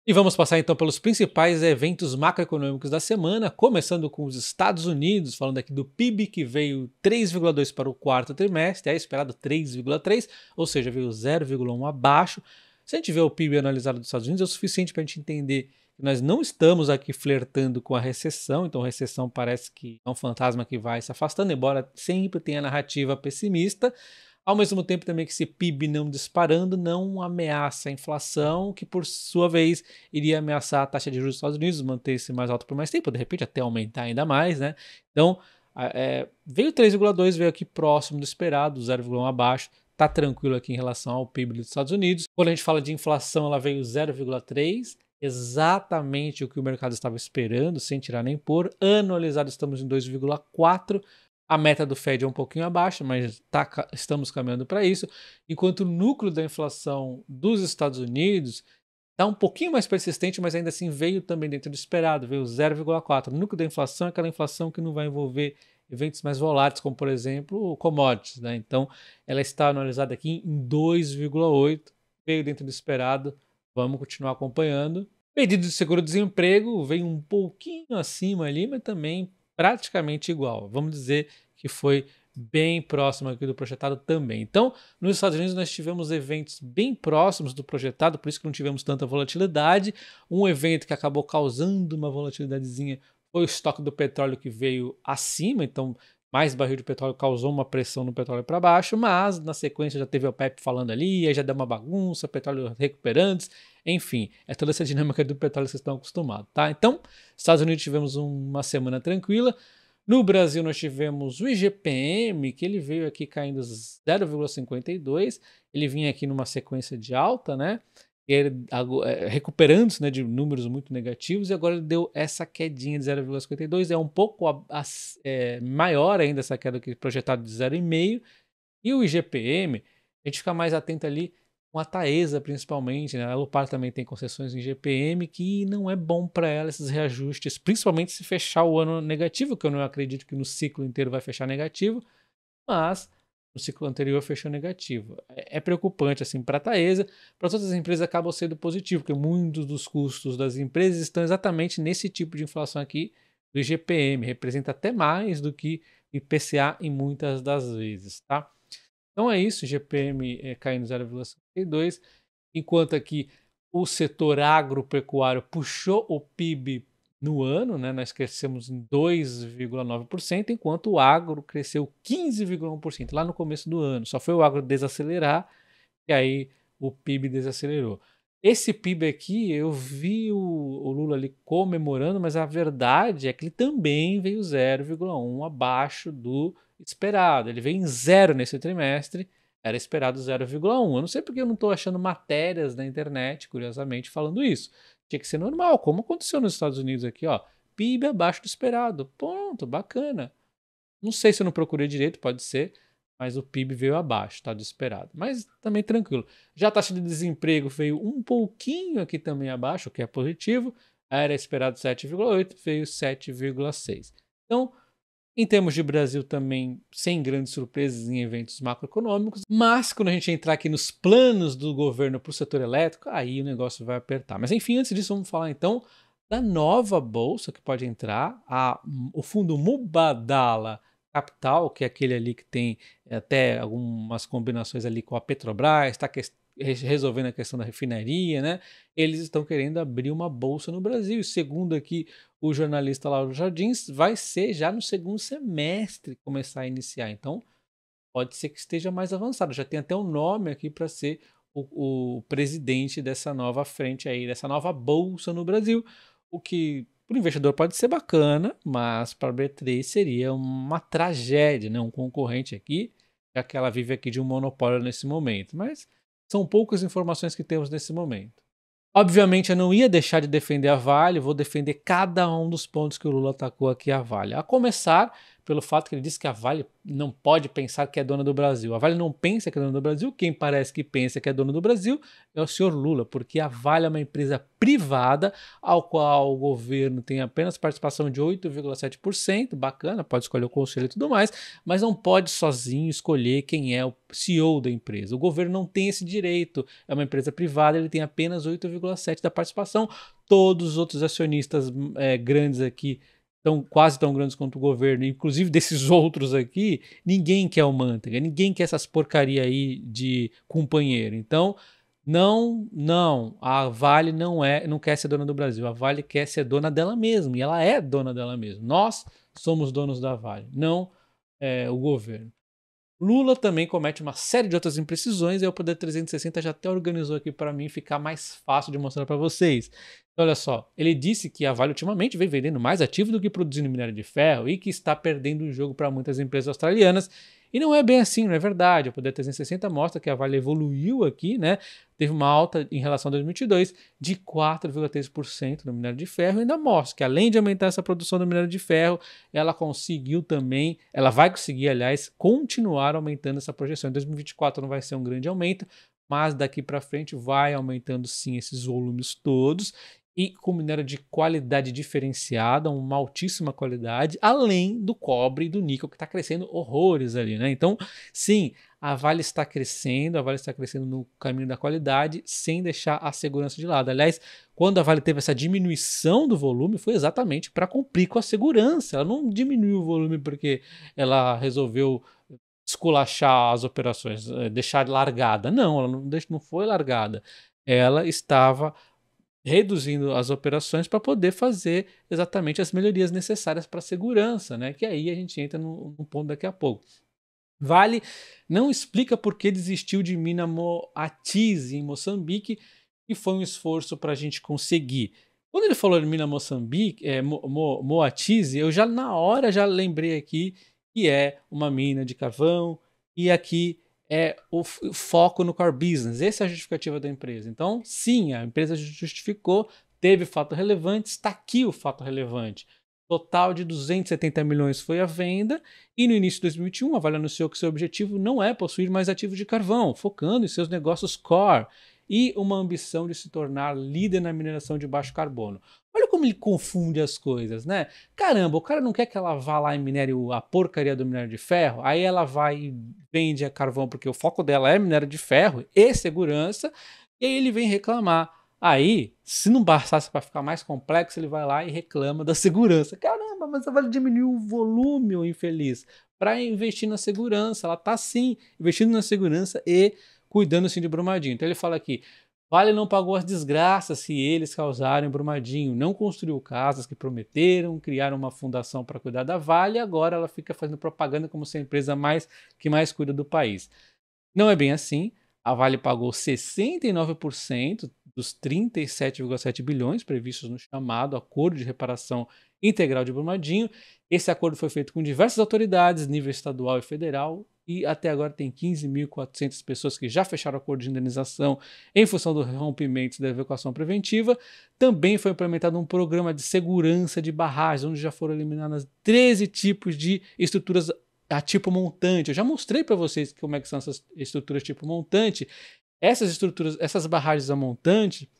E vamos passar então pelos principais eventos macroeconômicos da semana, começando com os Estados Unidos, falando aqui do PIB que veio 3,2 para o quarto trimestre, é esperado 3,3, ou seja, veio 0,1 abaixo. Se a gente vê o PIB analisado dos Estados Unidos, é o suficiente para a gente entender que nós não estamos aqui flertando com a recessão, então a recessão parece que é um fantasma que vai se afastando, embora sempre tenha narrativa pessimista. Ao mesmo tempo também que esse PIB não disparando não ameaça a inflação, que por sua vez iria ameaçar a taxa de juros dos Estados Unidos, manter-se mais alta por mais tempo, de repente até aumentar ainda mais, né? Então, veio 3,2, veio aqui próximo do esperado, 0,1 abaixo, tá tranquilo aqui em relação ao PIB dos Estados Unidos. Quando a gente fala de inflação, ela veio 0,3, exatamente o que o mercado estava esperando, sem tirar nem pôr. Anualizado estamos em 2,4. A meta do Fed é um pouquinho abaixo, mas estamos caminhando para isso. Enquanto o núcleo da inflação dos Estados Unidos está um pouquinho mais persistente, mas ainda assim veio também dentro do esperado, veio 0,4. O núcleo da inflação é aquela inflação que não vai envolver eventos mais voláteis, como por exemplo commodities, né? Então ela está anualizada aqui em 2,8, veio dentro do esperado, vamos continuar acompanhando. Pedido de seguro-desemprego veio um pouquinho acima ali, mas também praticamente igual. Vamos dizer que foi bem próximo aqui do projetado também. Então, nos Estados Unidos nós tivemos eventos bem próximos do projetado, por isso que não tivemos tanta volatilidade. Um evento que acabou causando uma volatilidadezinha foi o estoque do petróleo que veio acima, então mais barril de petróleo causou uma pressão no petróleo para baixo, mas na sequência já teve o OPEP falando ali, aí já deu uma bagunça, petróleo recuperando, enfim, é toda essa dinâmica do petróleo que vocês estão acostumados, tá? Então, Estados Unidos tivemos uma semana tranquila. No Brasil nós tivemos o IGPM, que ele veio aqui caindo 0,52, ele vinha aqui numa sequência de alta, né? Recuperando-se, né, de números muito negativos, e agora ele deu essa quedinha de 0,52, é um pouco maior ainda essa queda que projetado de 0,5, e o IGPM, a gente fica mais atento ali com a Taesa principalmente, né? A Alupar também tem concessões em IGPM que não é bom para ela esses reajustes, principalmente se fechar o ano negativo, que eu não acredito que no ciclo inteiro vai fechar negativo, mas no ciclo anterior fechou negativo. É preocupante assim para a Taesa. Para todas as empresas acaba sendo positivo, porque muitos dos custos das empresas estão exatamente nesse tipo de inflação aqui do IGPM, representa até mais do que o IPCA em muitas das vezes, tá? Então é isso, GPM caindo 0,52, enquanto aqui o setor agropecuário puxou o PIB no ano, né? Nós crescemos em 2,9%, enquanto o agro cresceu 15,1% lá no começo do ano. Só foi o agro desacelerar e aí o PIB desacelerou. Esse PIB aqui, eu vi o Lula ali comemorando, mas a verdade é que ele também veio 0,1 abaixo do esperado. Ele veio em 0 nesse trimestre, era esperado 0,1. Eu não sei porque eu não estou achando matérias na internet, curiosamente, falando isso. Tinha que ser normal, como aconteceu nos Estados Unidos aqui, ó. PIB abaixo do esperado. Ponto, bacana. Não sei se eu não procurei direito, pode ser, mas o PIB veio abaixo, tá, do esperado. Mas também tranquilo. Já a taxa de desemprego veio um pouquinho aqui também abaixo, o que é positivo. Era esperado 7,8, veio 7,6. Então, em termos de Brasil também, sem grandes surpresas em eventos macroeconômicos, mas quando a gente entrar aqui nos planos do governo para o setor elétrico, aí o negócio vai apertar. Mas enfim, antes disso, vamos falar então da nova bolsa que pode entrar, o fundo Mubadala Capital, que é aquele ali que tem até algumas combinações ali com a Petrobras, está resolvendo a questão da refinaria, né? Eles estão querendo abrir uma bolsa no Brasil. E segundo aqui o jornalista Lauro Jardins, vai ser já no segundo semestre começar a iniciar. Então, pode ser que esteja mais avançado. Já tem até um nome aqui para ser o presidente dessa nova frente aí, dessa nova bolsa no Brasil. O que para o investidor pode ser bacana, mas para a B3 seria uma tragédia, né? Um concorrente aqui, já que ela vive aqui de um monopólio nesse momento. Mas são poucas informações que temos nesse momento. Obviamente eu não ia deixar de defender a Vale, vou defender cada um dos pontos que o Lula atacou aqui a Vale. A começar pelo fato que ele disse que a Vale não pode pensar que é dona do Brasil. A Vale não pensa que é dona do Brasil. Quem parece que pensa que é dona do Brasil é o senhor Lula, porque a Vale é uma empresa privada, ao qual o governo tem apenas participação de 8,7%, bacana, pode escolher o conselho e tudo mais, mas não pode sozinho escolher quem é o CEO da empresa. O governo não tem esse direito, é uma empresa privada, ele tem apenas 8,7% da participação. Todos os outros acionistas grandes aqui quase tão grandes quanto o governo, inclusive desses outros aqui, ninguém quer o Manteiga, ninguém quer essas porcaria aí de companheiro. Então, não, a Vale não quer ser dona do Brasil, a Vale quer ser dona dela mesma, e ela é dona dela mesma. Nós somos donos da Vale, não o governo. Lula também comete uma série de outras imprecisões, e o Poder 360 já até organizou aqui para mim ficar mais fácil de mostrar para vocês. Então, olha só, ele disse que a Vale ultimamente vem vendendo mais ativo do que produzindo minério de ferro e que está perdendo o jogo para muitas empresas australianas. E não é bem assim, não é verdade. O Poder 360 mostra que a Vale evoluiu aqui, né? Teve uma alta em relação a 2022 de 4,3% no minério de ferro, e ainda mostra que, além de aumentar essa produção do minério de ferro, ela vai conseguir, aliás, continuar aumentando essa projeção. Em 2024 não vai ser um grande aumento, mas daqui para frente vai aumentando sim esses volumes todos, e com minério de qualidade diferenciada, uma altíssima qualidade, além do cobre e do níquel, que está crescendo horrores ali, né? Então, sim, a Vale está crescendo no caminho da qualidade, sem deixar a segurança de lado. Aliás, quando a Vale teve essa diminuição do volume, foi exatamente para cumprir com a segurança. Ela não diminuiu o volume porque ela resolveu esculachar as operações, deixar largada. Não, ela não foi largada. Ela estava reduzindo as operações para poder fazer exatamente as melhorias necessárias para a segurança, né? Que aí a gente entra no ponto daqui a pouco. Vale não explica por que desistiu de mina Moatize em Moçambique, e foi um esforço para a gente conseguir. Quando ele falou de mina Moçambique, Moatize, eu já na hora já lembrei aqui que é uma mina de carvão, e aqui é o foco no core business. Essa é a justificativa da empresa. Então, sim, a empresa justificou, teve fato relevante, está aqui o fato relevante. Total de 270 milhões foi a venda, e no início de 2021 a Vale anunciou que seu objetivo não é possuir mais ativos de carvão, focando em seus negócios core, e uma ambição de se tornar líder na mineração de baixo carbono. Olha como ele confunde as coisas, né? Caramba, o cara não quer que ela vá lá e minere a porcaria do minério de ferro, aí ela vai e vende a carvão porque o foco dela é minério de ferro e segurança, e aí ele vem reclamar. Aí, se não bastasse para ficar mais complexo, ele vai lá e reclama da segurança. Caramba, mas a Vale diminuiu o volume, o infeliz, para investir na segurança. Ela está sim investindo na segurança e cuidando sim de Brumadinho. Então ele fala aqui: Vale não pagou as desgraças que eles causaram em Brumadinho, não construiu casas que prometeram, criaram uma fundação para cuidar da Vale, e agora ela fica fazendo propaganda como se a empresa que mais cuida do país. Não é bem assim. A Vale pagou 69% dos 37,7 bilhões previstos no chamado Acordo de Reparação Integral de Brumadinho. Esse acordo foi feito com diversas autoridades, nível estadual e federal, e até agora tem 15.400 pessoas que já fecharam o acordo de indenização em função do rompimento da evacuação preventiva. Também foi implementado um programa de segurança de barragens, onde já foram eliminadas 13 tipos de estruturas a tipo montante. Eu já mostrei para vocês como é que são essas estruturas tipo montante. Essas barragens a montante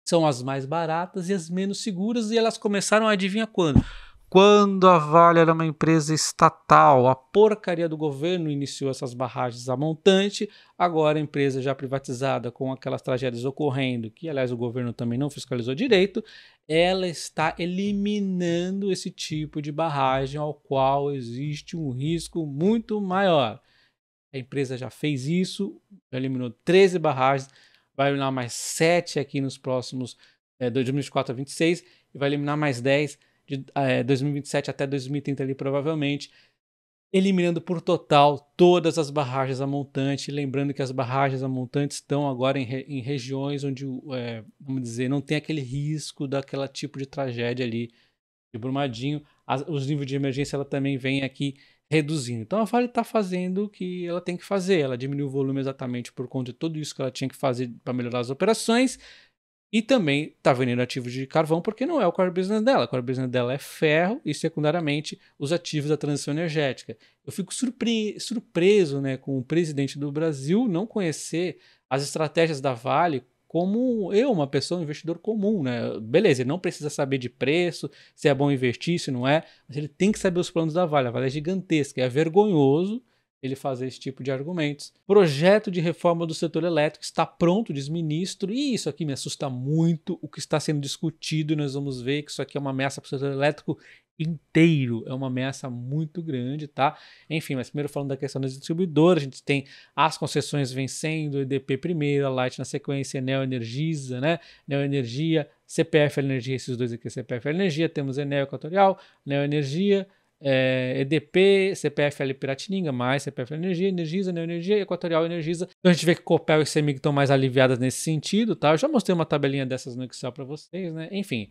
são as mais baratas e as menos seguras, e elas começaram, adivinha quando? Quando a Vale era uma empresa estatal, a porcaria do governo iniciou essas barragens a montante. Agora a empresa já privatizada, com aquelas tragédias ocorrendo, que aliás o governo também não fiscalizou direito, ela está eliminando esse tipo de barragem, ao qual existe um risco muito maior. A empresa já fez isso, eliminou 13 barragens, vai eliminar mais 7 aqui nos próximos 2024 a 2026, e vai eliminar mais 10 de 2027 até 2030 ali provavelmente, eliminando por total todas as barragens a montante. Lembrando que as barragens a montante estão agora em regiões onde, vamos dizer, não tem aquele risco daquela tipo de tragédia ali de Brumadinho. Os níveis de emergência ela também vem aqui reduzindo. Então a Vale está fazendo o que ela tem que fazer. Ela diminuiu o volume exatamente por conta de tudo isso que ela tinha que fazer para melhorar as operações, E também está vendendo ativos de carvão porque não é o core business dela. O core business dela é ferro e, secundariamente, os ativos da transição energética. Eu fico surpreso, né, com o presidente do Brasil não conhecer as estratégias da Vale como eu, uma pessoa, um investidor comum, né? Beleza, ele não precisa saber de preço, se é bom investir, se não é, mas ele tem que saber os planos da Vale. A Vale é gigantesca, é vergonhoso ele fazer esse tipo de argumentos. Projeto de reforma do setor elétrico está pronto, diz ministro, e isso aqui me assusta muito, o que está sendo discutido, e nós vamos ver que isso aqui é uma ameaça para o setor elétrico inteiro, é uma ameaça muito grande, tá? Enfim, mas primeiro falando da questão das distribuidoras, a gente tem as concessões vencendo, EDP primeiro, a Light na sequência, Enel Energisa, né? Enel Energia, CPF Energia, esses dois aqui, CPF Energia, temos Enel Equatorial, Enel Energia, EDP, CPFL Piratininga, mais CPFL Energia, Energisa, Neoenergia, Equatorial Energisa. Então a gente vê que Copel e CEMIG estão mais aliviadas nesse sentido, tá? Eu já mostrei uma tabelinha dessas no Excel para vocês, né? Enfim.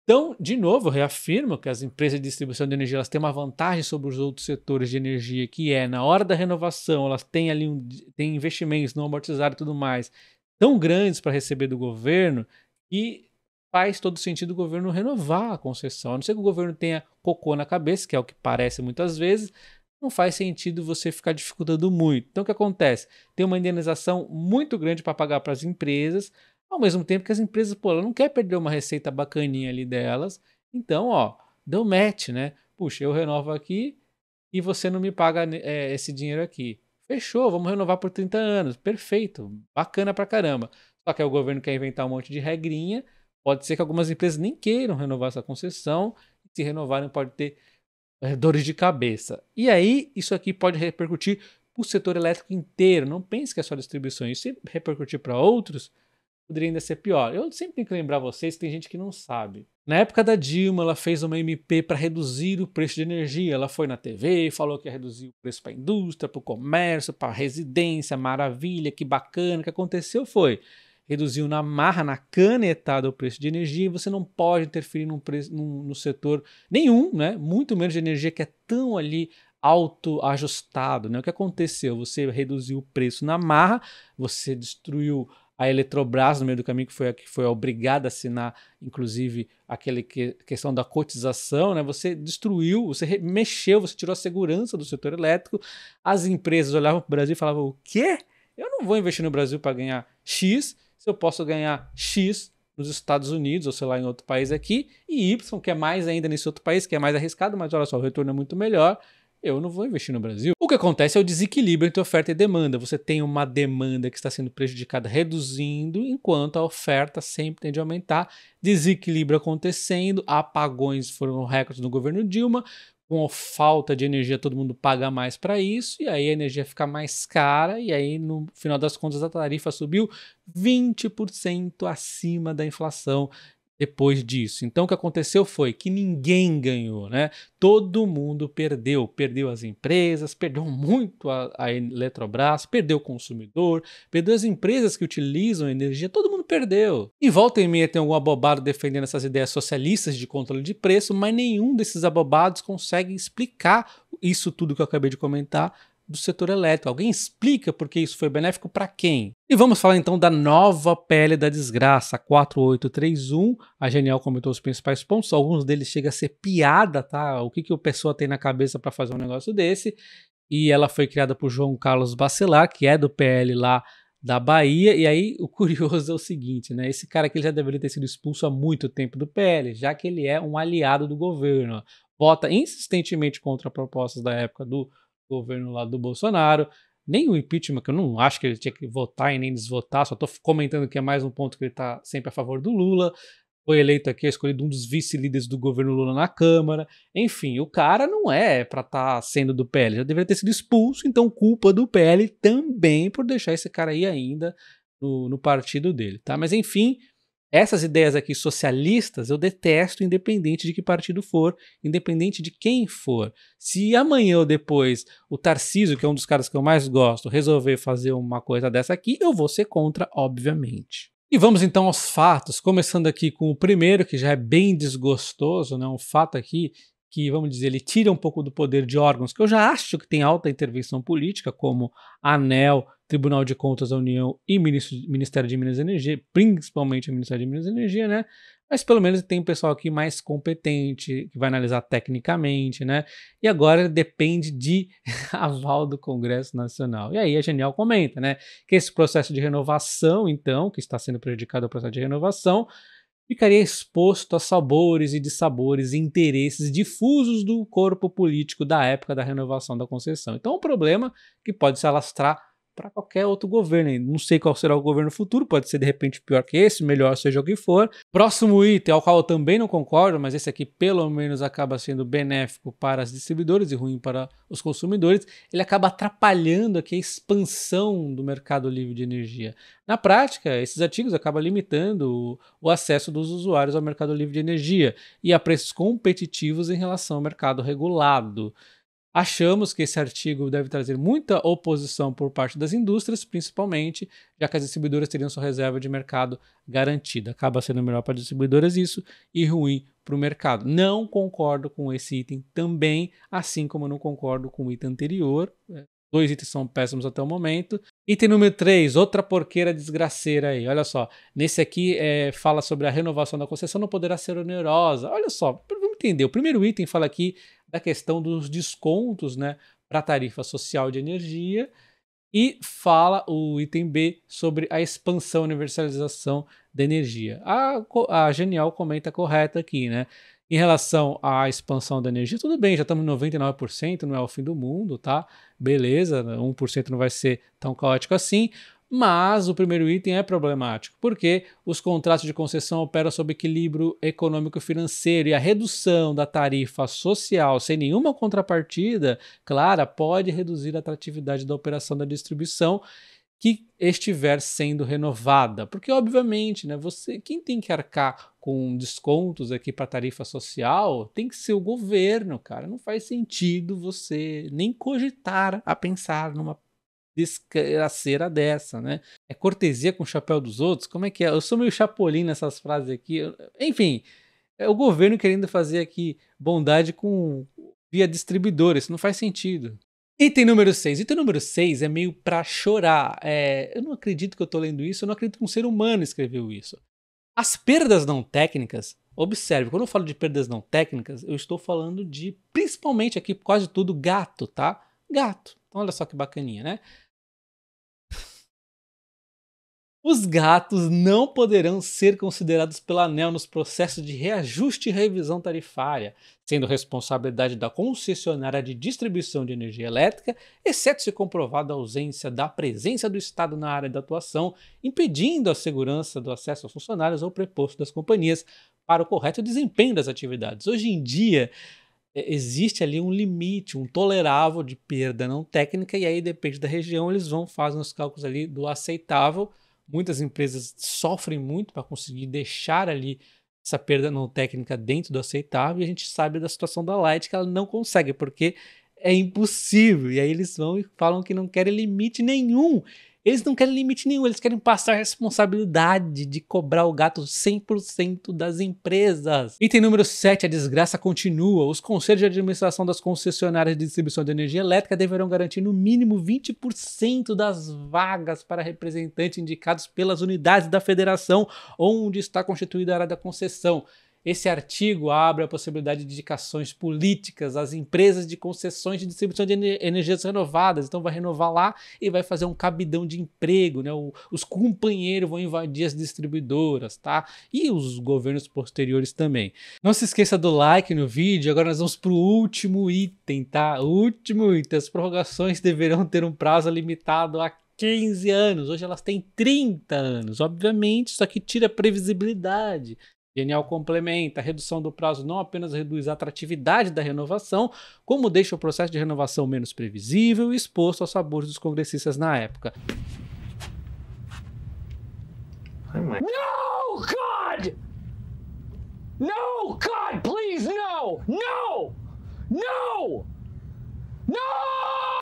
Então, de novo, eu reafirmo que as empresas de distribuição de energia elas têm uma vantagem sobre os outros setores de energia, que é, na hora da renovação, elas têm ali têm investimentos não amortizados e tudo mais, tão grandes para receber do governo, que faz todo sentido o governo renovar a concessão. A não ser que o governo tenha cocô na cabeça, que é o que parece muitas vezes, não faz sentido você ficar dificultando muito. Então, o que acontece? Tem uma indenização muito grande para pagar para as empresas, ao mesmo tempo que as empresas, pô, ela não quer perder uma receita bacaninha ali delas. Então, ó, deu match, né? Puxa, eu renovo aqui e você não me paga esse dinheiro aqui. Fechou, vamos renovar por 30 anos. Perfeito, bacana pra caramba. Só que aí o governo quer inventar um monte de regrinha. Pode ser que algumas empresas nem queiram renovar essa concessão. Se renovarem, pode ter dores de cabeça. E aí, isso aqui pode repercutir para o setor elétrico inteiro. Não pense que é só distribuição. Isso se repercutir para outros, poderia ainda ser pior. Eu sempre tenho que lembrar vocês que tem gente que não sabe. Na época da Dilma, ela fez uma MP para reduzir o preço de energia. Ela foi na TV, falou que ia reduzir o preço para a indústria, para o comércio, para a residência, maravilha, que bacana. O que aconteceu foi, reduziu na marra, na canetada o preço de energia, e você não pode interferir no setor nenhum, né? Muito menos de energia que é tão ali autoajustado, né? O que aconteceu? Você reduziu o preço na marra, você destruiu a Eletrobras no meio do caminho, que foi obrigada a assinar, inclusive, aquela questão da cotização, né? Você destruiu, você mexeu, você tirou a segurança do setor elétrico. As empresas olhavam para o Brasil e falavam, o quê? Eu não vou investir no Brasil para ganhar X, se eu posso ganhar X nos Estados Unidos, ou sei lá, em outro país aqui, e Y, que é mais ainda nesse outro país, que é mais arriscado, mas olha só, o retorno é muito melhor, eu não vou investir no Brasil. O que acontece é o desequilíbrio entre oferta e demanda. Você tem uma demanda que está sendo prejudicada reduzindo, enquanto a oferta sempre tende a aumentar. Desequilíbrio acontecendo, apagões foram recordes no governo Dilma, com falta de energia todo mundo paga mais para isso, e aí a energia fica mais cara, e aí no final das contas a tarifa subiu 20% acima da inflação depois disso. Então o que aconteceu foi que ninguém ganhou, né? Todo mundo perdeu. Perdeu as empresas, perdeu muito a Eletrobras, perdeu o consumidor, perdeu as empresas que utilizam energia, todo mundo perdeu. E volta e meia tem algum abobado defendendo essas ideias socialistas de controle de preço, mas nenhum desses abobados consegue explicar isso tudo que eu acabei de comentar do setor elétrico. Alguém explica por que isso foi benéfico para quem? E vamos falar então da nova PL da desgraça, 4831. A Genial comentou os principais pontos, alguns deles chegam a ser piada, tá? O que o pessoa tem na cabeça para fazer um negócio desse? E ela foi criada por João Carlos Bacelar, que é do PL lá da Bahia, e aí o curioso é o seguinte, né? Esse cara aqui já deveria ter sido expulso há muito tempo do PL, já que ele é um aliado do governo. Vota insistentemente contra propostas da época do governo lá do Bolsonaro, nem o impeachment, que eu não acho que ele tinha que votar e nem desvotar, só estou comentando que é mais um ponto que ele está sempre a favor do Lula, foi eleito aqui, escolhido um dos vice-líderes do governo Lula na Câmara, enfim, o cara não é para estar sendo do PL, já deveria ter sido expulso, então culpa do PL também por deixar esse cara aí ainda no partido dele, tá? Mas enfim, essas ideias aqui socialistas eu detesto, independente de que partido for, independente de quem for. Se amanhã ou depois o Tarcísio, que é um dos caras que eu mais gosto, resolver fazer uma coisa dessa aqui, eu vou ser contra, obviamente. E vamos então aos fatos, começando aqui com o primeiro, que já é bem desgostoso, né? Um fato aqui que, vamos dizer, ele tira um pouco do poder de órgãos, que eu já acho que tem alta intervenção política, como a ANEEL Tribunal de Contas da União e Ministério de Minas e Energia, principalmente o Ministério de Minas e Energia, né? Mas pelo menos tem um pessoal aqui mais competente, que vai analisar tecnicamente, né? E agora depende de aval do Congresso Nacional. E aí a Genial comenta, né? Que esse processo de renovação, então, que está sendo prejudicado o processo de renovação, ficaria exposto a sabores e dissabores e interesses difusos do corpo político da época da renovação da concessão. Então, é um problema que pode se alastrar para qualquer outro governo. Não sei qual será o governo futuro, pode ser de repente pior que esse, melhor seja o que for. Próximo item, ao qual eu também não concordo, mas esse aqui pelo menos acaba sendo benéfico para as distribuidoras e ruim para os consumidores, ele acaba atrapalhando aqui a expansão do mercado livre de energia. Na prática, esses artigos acabam limitando o acesso dos usuários ao mercado livre de energia e a preços competitivos em relação ao mercado regulado. Achamos que esse artigo deve trazer muita oposição por parte das indústrias, principalmente, já que as distribuidoras teriam sua reserva de mercado garantida. Acaba sendo melhor para as distribuidoras isso e ruim para o mercado. Não concordo com esse item também, assim como não concordo com o item anterior. Dois itens são péssimos até o momento. Item número 3, outra porqueira desgraceira aí. Olha só, nesse aqui fala sobre a renovação da concessão não poderá ser onerosa. Olha só, vamos entender. O primeiro item fala aqui da questão dos descontos, né, para a tarifa social de energia, e fala o item B sobre a expansão e universalização da energia. A Genial comenta correta aqui, né? Em relação à expansão da energia, tudo bem, já estamos em 99%, não é o fim do mundo, tá? Beleza, 1% não vai ser tão caótico assim, mas o primeiro item é problemático, porque os contratos de concessão operam sob equilíbrio econômico-financeiro e a redução da tarifa social sem nenhuma contrapartida clara pode reduzir a atratividade da operação da distribuição que estiver sendo renovada, porque obviamente, né, quem tem que arcar com descontos aqui para tarifa social tem que ser o governo, cara. Não faz sentido você nem cogitar a pensar numa desgraceira dessa, né? É cortesia com o chapéu dos outros? Como é que é? Eu sou meio chapolim nessas frases aqui. Enfim, é o governo querendo fazer aqui bondade via distribuidor. Isso não faz sentido. Item número 6. Item número 6 é meio pra chorar. Eu não acredito que eu tô lendo isso, eu não acredito que um ser humano escreveu isso. As perdas não técnicas, observe, quando eu falo de perdas não técnicas, eu estou falando de, principalmente aqui, quase tudo, gato, tá? Gato. Então olha só que bacaninha, né? Os gatos não poderão ser considerados pela ANEEL nos processos de reajuste e revisão tarifária, sendo responsabilidade da concessionária de distribuição de energia elétrica, exceto se comprovada a ausência da presença do Estado na área de atuação, impedindo a segurança do acesso aos funcionários ou preposto das companhias para o correto desempenho das atividades. Hoje em dia, existe ali um limite, um tolerável de perda não técnica, e aí depende da região, eles fazem os cálculos ali do aceitável. Muitas empresas sofrem muito para conseguir deixar ali essa perda não técnica dentro do aceitável, e a gente sabe da situação da Light que ela não consegue, porque é impossível. E aí eles vão e falam que não querem limite nenhum. Eles não querem limite nenhum, eles querem passar a responsabilidade de cobrar o gato 100% das empresas. Item número 7, a desgraça continua. Os conselhos de administração das concessionárias de distribuição de energia elétrica deverão garantir no mínimo 20% das vagas para representantes indicados pelas unidades da federação onde está constituída a área da concessão. Esse artigo abre a possibilidade de indicações políticas às empresas de concessões de distribuição de energias renovadas. Então vai renovar lá e vai fazer um cabidão de emprego, né? Os companheiros vão invadir as distribuidoras, tá? E os governos posteriores também. Não se esqueça do like no vídeo. Agora nós vamos para o último item, tá? O último item. As prorrogações deverão ter um prazo limitado a 15 anos. Hoje elas têm 30 anos. Obviamente, isso aqui tira a previsibilidade. Genial complementa, a redução do prazo não apenas reduz a atratividade da renovação, como deixa o processo de renovação menos previsível e exposto aos sabores dos congressistas na época. No, God! No, God, please, no! No! No!